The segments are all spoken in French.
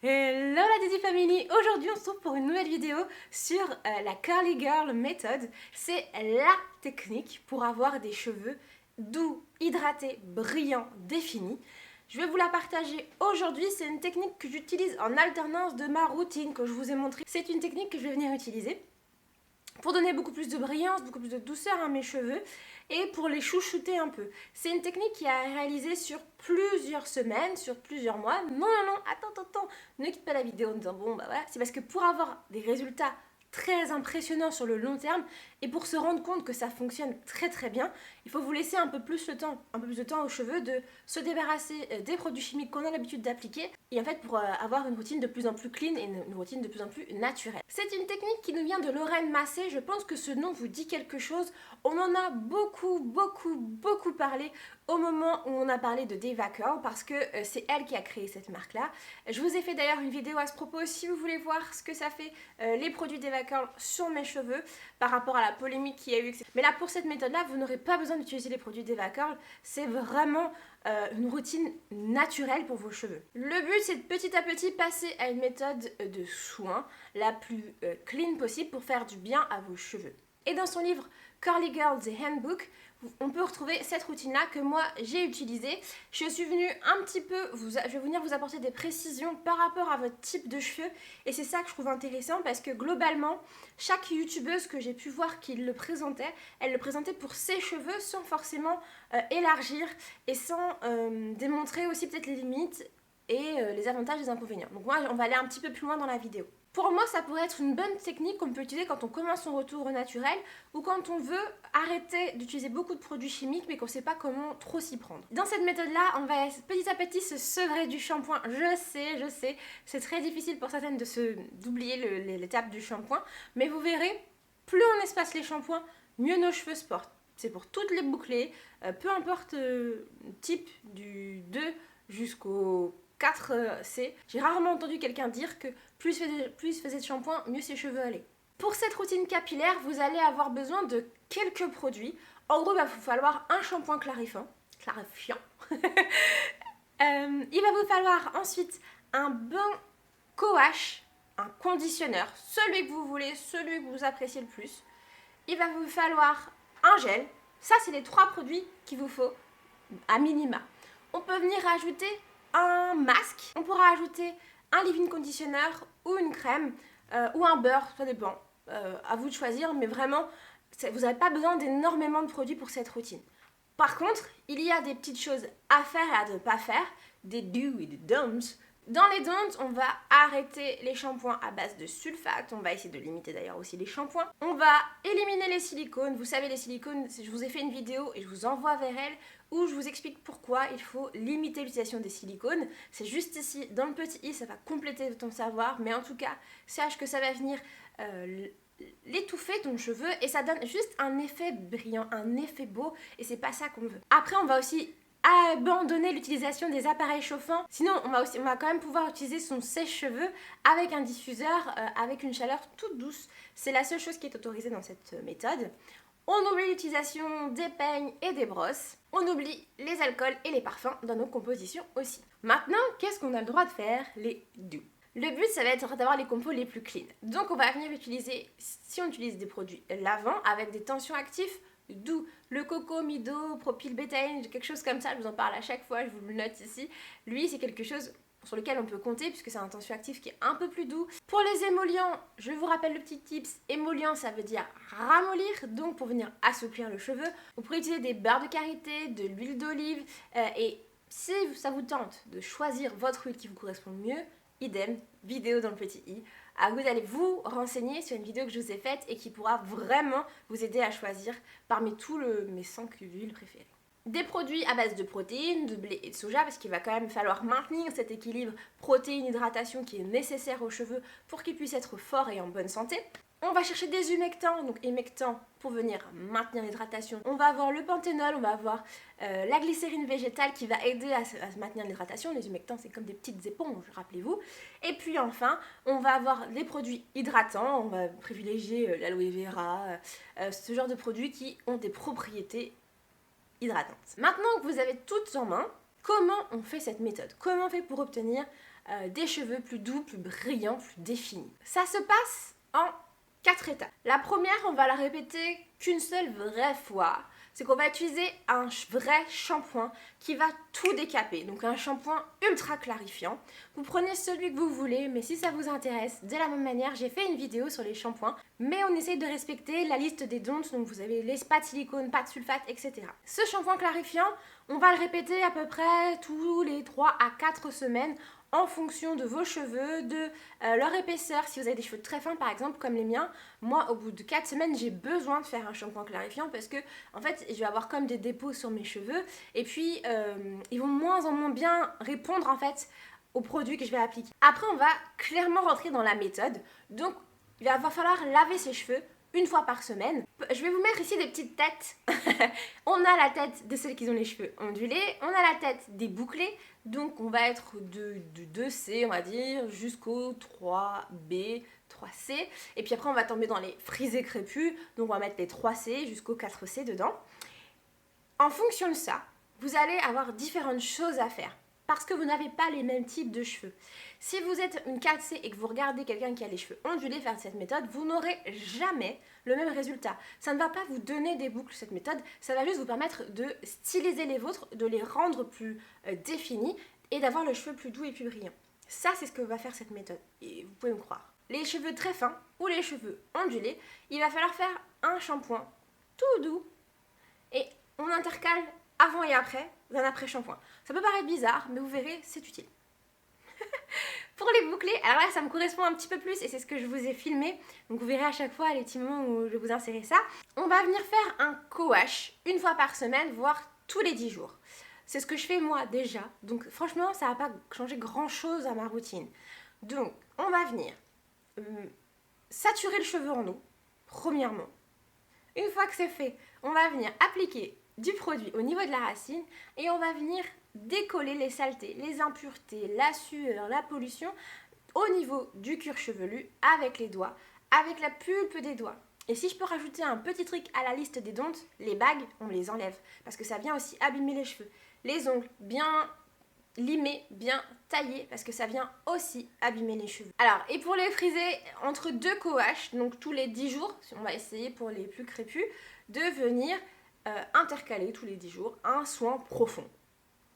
Hello la Didi Family. Aujourd'hui on se retrouve pour une nouvelle vidéo sur la Curly Girl méthode. C'est la technique pour avoir des cheveux doux, hydratés, brillants, définis. Je vais vous la partager aujourd'hui. C'est une technique que j'utilise en alternance de ma routine que je vous ai montrée. C'est une technique que je vais venir utiliser pour donner beaucoup plus de brillance, beaucoup plus de douceur à mes cheveux et pour les chouchouter un peu. C'est une technique qui a réalisé sur plusieurs semaines, sur plusieurs mois. Non, attends, ne quitte pas la vidéo en disant bon bah voilà. C'est parce que pour avoir des résultats très impressionnants sur le long terme et pour se rendre compte que ça fonctionne très bien, il faut vous laisser un peu plus de temps aux cheveux de se débarrasser des produits chimiques qu'on a l'habitude d'appliquer et en fait pour avoir une routine de plus en plus clean et une routine de plus en plus naturelle. C'est une technique qui nous vient de Lorraine Massé, je pense que ce nom vous dit quelque chose. On en a beaucoup parlé au moment où on a parlé de Deva Curl parce que c'est elle qui a créé cette marque là. Je vous ai fait d'ailleurs une vidéo à ce propos si vous voulez voir ce que ça fait les produits Deva Curl sur mes cheveux par rapport à la polémique qu'il y a eu, etc. Mais là pour cette méthode là vous n'aurez pas besoin d'utiliser les produits Deva Curl, c'est vraiment une routine naturelle pour vos cheveux. Le but c'est de petit à petit passer à une méthode de soin la plus clean possible pour faire du bien à vos cheveux. Et dans son livre Curly Girl The Handbook, on peut retrouver cette routine-là que moi j'ai utilisée. Je suis venue un petit peu, je vais venir vous apporter des précisions par rapport à votre type de cheveux et c'est ça que je trouve intéressant parce que globalement, chaque youtubeuse que j'ai pu voir qui le présentait, elle le présentait pour ses cheveux sans forcément élargir et sans démontrer aussi peut-être les limites et les avantages et les inconvénients. Donc moi, on va aller un petit peu plus loin dans la vidéo. Pour moi, ça pourrait être une bonne technique qu'on peut utiliser quand on commence son retour au naturel ou quand on veut arrêter d'utiliser beaucoup de produits chimiques mais qu'on ne sait pas comment trop s'y prendre. Dans cette méthode-là, on va petit à petit se sevrer du shampoing. Je sais, c'est très difficile pour certaines d'oublier l'étape du shampoing, mais vous verrez, plus on espace les shampoings, mieux nos cheveux se portent. C'est pour toutes les bouclées, peu importe le type du 2 jusqu'au 4C. J'ai rarement entendu quelqu'un dire que plus il faisait de shampoing, mieux ses cheveux allaient. Pour cette routine capillaire, vous allez avoir besoin de quelques produits. En gros, il va vous falloir un shampoing clarifiant. Il va vous falloir ensuite un bon coache, un conditionneur, celui que vous voulez, celui que vous appréciez le plus. Il va vous falloir un gel. Ça, c'est les 3 produits qu'il vous faut à minima. On peut venir rajouter un masque. On pourra ajouter un leave-in conditioner ou une crème ou un beurre, ça dépend. À vous de choisir, mais vraiment, vous n'avez pas besoin d'énormément de produits pour cette routine. Par contre, il y a des petites choses à faire et à ne pas faire, des do et des don'ts. Dans les don'ts, on va arrêter les shampoings à base de sulfate. On va essayer de limiter d'ailleurs aussi les shampoings. On va éliminer les silicones. Vous savez, les silicones, je vous ai fait une vidéo et je vous envoie vers elle où je vous explique pourquoi il faut limiter l'utilisation des silicones. C'est juste ici, dans le petit i, ça va compléter ton savoir. Mais en tout cas, sache que ça va venir l'étouffer ton cheveu et ça donne juste un effet brillant, un effet beau et c'est pas ça qu'on veut. Après, on va aussi abandonner l'utilisation des appareils chauffants. Sinon, on va quand même pouvoir utiliser son sèche-cheveux avec un diffuseur, avec une chaleur toute douce. C'est la seule chose qui est autorisée dans cette méthode. On oublie l'utilisation des peignes et des brosses. On oublie les alcools et les parfums dans nos compositions aussi. Maintenant, qu'est-ce qu'on a le droit de faire? Les do. Le but, ça va être d'avoir les compos les plus clean. Donc, on va venir utiliser, si on utilise des produits lavants avec des tensions actifs, doux, le coco, mido, propylbétaïne, quelque chose comme ça, je vous en parle à chaque fois, je vous le note ici. Lui, c'est quelque chose sur lequel on peut compter puisque c'est un tension actif qui est un peu plus doux. Pour les émollients, je vous rappelle le petit tips, émollient ça veut dire ramollir, donc pour venir assouplir le cheveu. Vous pourrez utiliser des beurres de karité, de l'huile d'olive et si ça vous tente de choisir votre huile qui vous correspond le mieux, idem, vidéo dans le petit i. À vous d'aller vous renseigner sur une vidéo que je vous ai faite et qui pourra vraiment vous aider à choisir parmi tous mes 100 huiles préférées. Des produits à base de protéines, de blé et de soja parce qu'il va quand même falloir maintenir cet équilibre protéines-hydratation qui est nécessaire aux cheveux pour qu'ils puissent être forts et en bonne santé. On va chercher des humectants, donc humectants pour venir maintenir l'hydratation. On va avoir le panthénol, on va avoir la glycérine végétale qui va aider à maintenir l'hydratation. Les humectants, c'est comme des petites éponges, rappelez-vous. Et puis enfin, on va avoir des produits hydratants. On va privilégier l'aloe vera, ce genre de produits qui ont des propriétés hydratantes. Maintenant que vous avez tout en main, comment on fait cette méthode? Comment on fait pour obtenir des cheveux plus doux, plus brillants, plus définis. Ça se passe en 4 étapes. La première, on va la répéter qu'une seule vraie fois. C'est qu'on va utiliser un vrai shampoing qui va tout décaper. Donc un shampoing ultra clarifiant. Vous prenez celui que vous voulez, mais si ça vous intéresse, de la même manière, j'ai fait une vidéo sur les shampoings. Mais on essaye de respecter la liste des don'ts. Donc vous avez les pas de silicone, pas de sulfate, etc. Ce shampoing clarifiant, on va le répéter à peu près tous les 3 à 4 semaines en fonction de vos cheveux, de leur épaisseur. Si vous avez des cheveux très fins par exemple comme les miens, moi au bout de 4 semaines j'ai besoin de faire un shampoing clarifiant parce que en fait je vais avoir comme des dépôts sur mes cheveux et puis ils vont de moins en moins bien répondre en fait aux produits que je vais appliquer. Après on va clairement rentrer dans la méthode, donc il va falloir laver ses cheveux une fois par semaine. Je vais vous mettre ici des petites têtes. On a la tête de celles qui ont les cheveux ondulés, on a la tête des bouclés, donc on va être de 2C on va dire jusqu'au 3B, 3C, et puis après on va tomber dans les frisés crépus, donc on va mettre les 3C jusqu'au 4C dedans. En fonction de ça, vous allez avoir différentes choses à faire. Parce que vous n'avez pas les mêmes types de cheveux. Si vous êtes une 4C et que vous regardez quelqu'un qui a les cheveux ondulés faire cette méthode, vous n'aurez jamais le même résultat. Ça ne va pas vous donner des boucles cette méthode, ça va juste vous permettre de styliser les vôtres, de les rendre plus définis et d'avoir le cheveu plus doux et plus brillant. Ça, c'est ce que va faire cette méthode et vous pouvez me croire. Les cheveux très fins ou les cheveux ondulés, il va falloir faire un shampoing tout doux et on intercale avant et après d'un après-shampoing. Ça peut paraître bizarre, mais vous verrez, c'est utile. Pour les bouclés, alors là, ça me correspond un petit peu plus et c'est ce que je vous ai filmé. Donc vous verrez à chaque fois les petits moments où je vais vous insérer ça. On va venir faire un co-wash une fois par semaine, voire tous les 10 jours. C'est ce que je fais moi déjà. Donc franchement, ça va pas changer grand-chose à ma routine. Donc, on va venir saturer le cheveu en eau, premièrement. Une fois que c'est fait, on va venir appliquer du produit au niveau de la racine et on va venir décoller les saletés, les impuretés, la sueur, la pollution au niveau du cuir chevelu avec les doigts, avec la pulpe des doigts. Et si je peux rajouter un petit truc à la liste des don'ts, les bagues, on les enlève parce que ça vient aussi abîmer les cheveux. Les ongles, bien limés, bien taillés parce que ça vient aussi abîmer les cheveux. Alors, et pour les friser, entre 2 co-wash, donc tous les 10 jours, on va essayer pour les plus crépus, de venir intercaler tous les 10 jours un soin profond.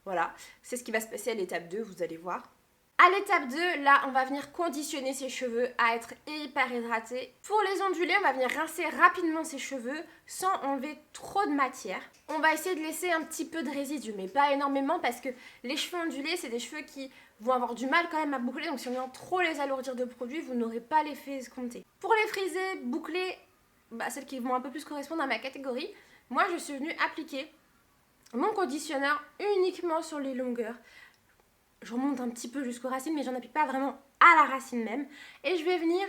Voilà, c'est ce qui va se passer à l'étape 2, vous allez voir. À l'étape 2, là, on va venir conditionner ses cheveux à être hyper hydratés. Pour les ondulés, on va venir rincer rapidement ses cheveux sans enlever trop de matière. On va essayer de laisser un petit peu de résidus, mais pas énormément parce que les cheveux ondulés, c'est des cheveux qui vont avoir du mal quand même à boucler. Donc si on vient trop les alourdir de produits, vous n'aurez pas l'effet escompté. Pour les frisés, boucler, celles qui vont un peu plus correspondre à ma catégorie, moi je suis venue appliquer mon conditionneur uniquement sur les longueurs. Je remonte un petit peu jusqu'aux racines, mais j'en applique pas vraiment à la racine même. Et je vais venir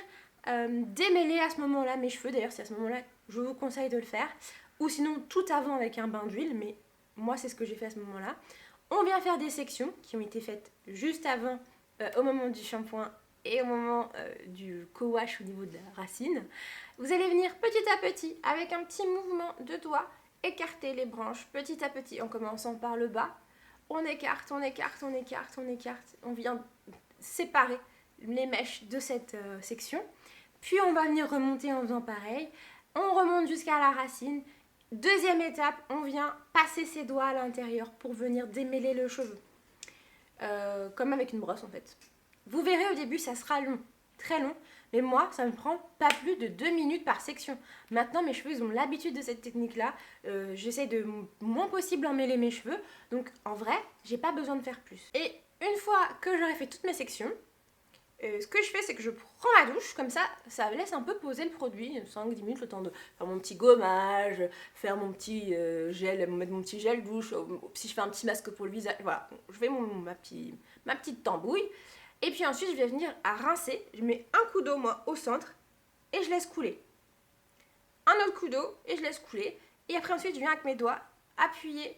démêler à ce moment-là mes cheveux. D'ailleurs, c'est à ce moment-là je vous conseille de le faire. Ou sinon, tout avant avec un bain d'huile, mais moi, c'est ce que j'ai fait à ce moment-là. On vient faire des sections qui ont été faites juste avant, au moment du shampoing et au moment du co-wash au niveau de la racine. Vous allez venir petit à petit, avec un petit mouvement de doigt, écarter les branches petit à petit, en commençant par le bas. On écarte, on écarte, on écarte, on écarte. On vient séparer les mèches de cette section. Puis on va venir remonter en faisant pareil. On remonte jusqu'à la racine. Deuxième étape, on vient passer ses doigts à l'intérieur pour venir démêler le cheveu. Comme avec une brosse en fait. Vous verrez au début, ça sera long, très long. Mais moi, ça me prend pas plus de 2 minutes par section. Maintenant, mes cheveux, ils ont l'habitude de cette technique-là. J'essaie de moins possible emmêler mes cheveux. Donc, en vrai, j'ai pas besoin de faire plus. Et une fois que j'aurai fait toutes mes sections, ce que je fais, c'est que je prends ma douche. Comme ça laisse un peu poser le produit. 5-10 minutes, le temps de faire mon petit gommage, faire mon petit gel, mettre mon petit gel douche. Si je fais un petit masque pour le visage, voilà. Je fais ma petite tambouille. Et puis ensuite, je vais venir à rincer. Je mets un coup d'eau, moi, au centre et je laisse couler. Un autre coup d'eau et je laisse couler. Et après, ensuite, je viens avec mes doigts appuyer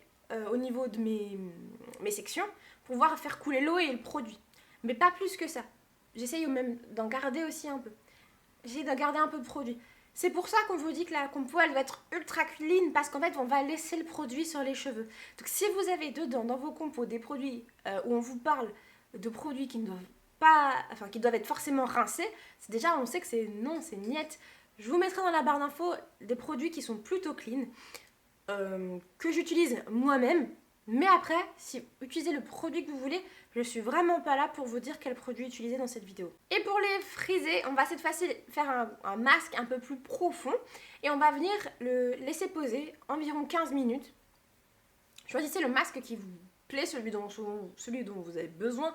au niveau de mes sections pour pouvoir faire couler l'eau et le produit. Mais pas plus que ça. J'essaye même d'en garder aussi un peu. J'essaye d'en garder un peu de produit. C'est pour ça qu'on vous dit que la compo, elle va être ultra clean parce qu'en fait, on va laisser le produit sur les cheveux. Donc, si vous avez dedans, dans vos compos, des produits où on vous parle de produits qui ne doivent qui doivent être forcément rincés, c'est déjà, on sait que c'est non, c'est niet. Je vous mettrai dans la barre d'infos des produits qui sont plutôt clean, que j'utilise moi-même. Mais après, si vous utilisez le produit que vous voulez, je suis vraiment pas là pour vous dire quel produit utiliser dans cette vidéo. Et pour les friser, on va cette fois-ci faire un masque un peu plus profond et on va venir le laisser poser environ 15 minutes. Choisissez le masque qui vous plaît, celui dont vous avez besoin.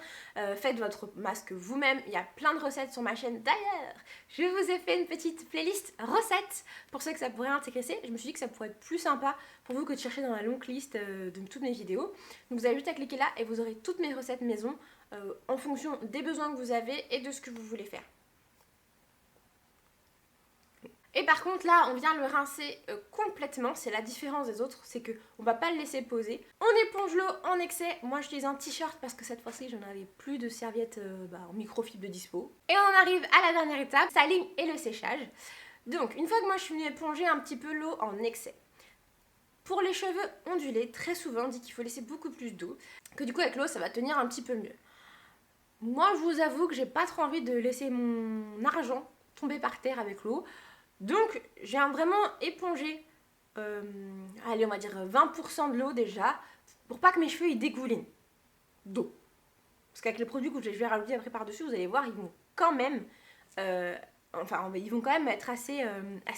Faites votre masque vous-même. Il y a plein de recettes sur ma chaîne. D'ailleurs, je vous ai fait une petite playlist recettes pour ceux que ça pourrait intéresser. Je me suis dit que ça pourrait être plus sympa pour vous que de chercher dans la longue liste de toutes mes vidéos. Donc vous avez juste à cliquer là et vous aurez toutes mes recettes maison en fonction des besoins que vous avez et de ce que vous voulez faire. Et par contre là on vient le rincer complètement, c'est la différence des autres, c'est qu'on ne va pas le laisser poser. On éponge l'eau en excès, moi j'utilise un t-shirt parce que cette fois-ci je n'avais plus de serviettes en microfibre de dispo. Et on arrive à la dernière étape, styling et le séchage. Donc une fois que moi je suis venue éponger un petit peu l'eau en excès, pour les cheveux ondulés, très souvent on dit qu'il faut laisser beaucoup plus d'eau, que du coup avec l'eau ça va tenir un petit peu mieux. Moi je vous avoue que j'ai pas trop envie de laisser mon argent tomber par terre avec l'eau. Donc, j'ai vraiment épongé, allez, on va dire 20% de l'eau déjà, pour pas que mes cheveux ils dégoulinent d'eau. Parce qu'avec les produits que je vais rajouter après par-dessus, vous allez voir, ils vont quand même, ils vont quand même être assez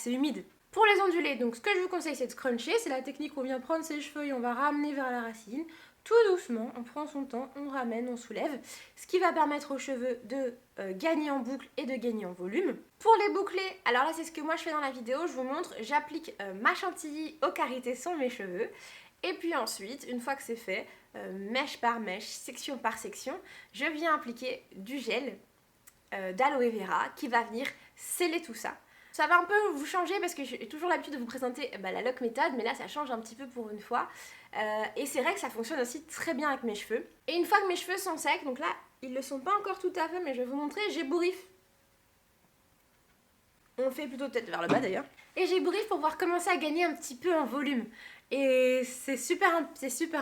humides. Pour les ondulés, donc ce que je vous conseille, c'est de scruncher. C'est la technique où on vient prendre ses cheveux et on va ramener vers la racine. Tout doucement, on prend son temps, on ramène, on soulève. Ce qui va permettre aux cheveux de gagner en boucle et de gagner en volume. Pour les boucler, alors là c'est ce que moi je fais dans la vidéo, je vous montre. J'applique ma chantilly au karité sur mes cheveux. Et puis ensuite, une fois que c'est fait, mèche par mèche, section par section, je viens appliquer du gel d'aloe vera qui va venir sceller tout ça. Ça va un peu vous changer parce que j'ai toujours l'habitude de vous présenter la lock méthode, mais là ça change un petit peu pour une fois. Et c'est vrai que ça fonctionne aussi très bien avec mes cheveux. Et une fois que mes cheveux sont secs, donc là ils le sont pas encore tout à fait, mais je vais vous montrer, j'ébouriffe. On fait plutôt peut-être vers le bas d'ailleurs. Et j'ébouriffe pour pouvoir commencer à gagner un petit peu en volume. Et c'est super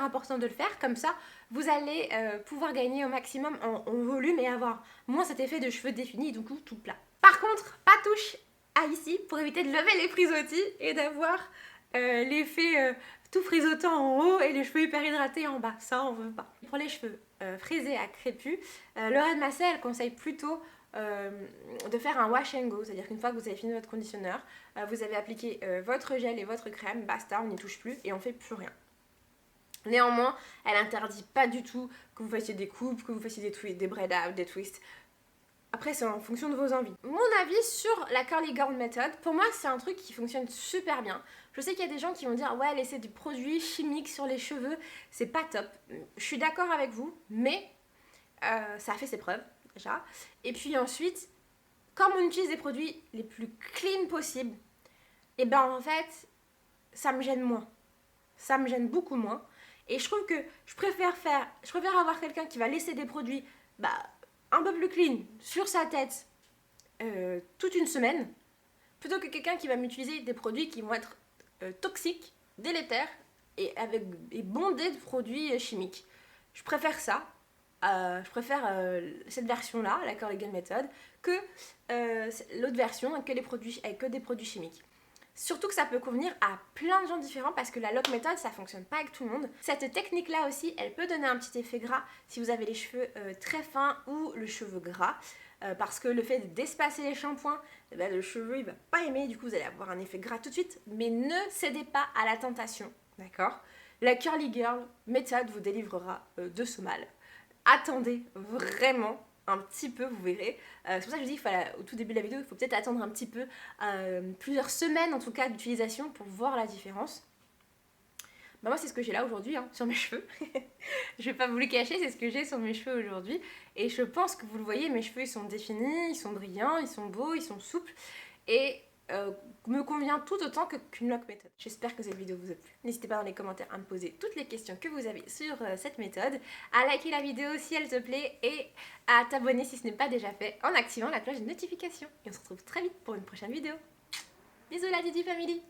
important de le faire, comme ça vous allez pouvoir gagner au maximum en volume et avoir moins cet effet de cheveux définis, du coup tout plat. Par contre, pas touche à ici pour éviter de lever les frisottis et d'avoir l'effet tout frisotant en haut et les cheveux hyper hydratés en bas. Ça, on veut pas. Pour les cheveux frisés à crépus, Laurette Massé, elle conseille plutôt de faire un wash and go, c'est-à-dire qu'une fois que vous avez fini votre conditionneur, vous avez appliqué votre gel et votre crème, basta, on n'y touche plus et on fait plus rien. Néanmoins, elle interdit pas du tout que vous fassiez des coupes, que vous fassiez des twists, des braid out, des twists. Après, c'est en fonction de vos envies. Mon avis sur la Curly Girl Method, pour moi, c'est un truc qui fonctionne super bien. Je sais qu'il y a des gens qui vont dire « Ouais, laisser du produit chimique sur les cheveux, c'est pas top. » Je suis d'accord avec vous, mais ça a fait ses preuves, déjà. Et puis ensuite, comme on utilise des produits les plus clean possibles, et ben en fait, ça me gêne moins. Ça me gêne beaucoup moins. Et je trouve que je préfère avoir quelqu'un qui va laisser des produits un peu plus clean sur sa tête toute une semaine, plutôt que quelqu'un qui va m'utiliser des produits qui vont être toxiques, délétères et bondés de produits chimiques. Je préfère ça. Je préfère cette version-là, la Curly Girl Method, que l'autre version avec que des produits chimiques. Surtout que ça peut convenir à plein de gens différents parce que la lock méthode ça fonctionne pas avec tout le monde. Cette technique là aussi elle peut donner un petit effet gras si vous avez les cheveux très fins ou le cheveu gras parce que le fait d'espacer les shampoings, le cheveu il va pas aimer, du coup vous allez avoir un effet gras tout de suite, mais ne cédez pas à la tentation, d'accord? La Curly Girl méthode vous délivrera de ce mal. Attendez vraiment un petit peu, vous verrez. C'est pour ça que je dis qu'au tout début de la vidéo, il faut peut-être attendre un petit peu, plusieurs semaines en tout cas d'utilisation pour voir la différence. Moi c'est ce que j'ai là aujourd'hui sur mes cheveux. Je vais pas vous le cacher, c'est ce que j'ai sur mes cheveux aujourd'hui. Et je pense que vous le voyez, mes cheveux ils sont définis, ils sont brillants, ils sont beaux, ils sont souples. Et me convient tout autant qu'une lock méthode. J'espère que cette vidéo vous a plu. N'hésitez pas dans les commentaires à me poser toutes les questions que vous avez sur cette méthode, à liker la vidéo si elle te plaît et à t'abonner si ce n'est pas déjà fait en activant la cloche de notification. Et on se retrouve très vite pour une prochaine vidéo. Bisous la Didi Family!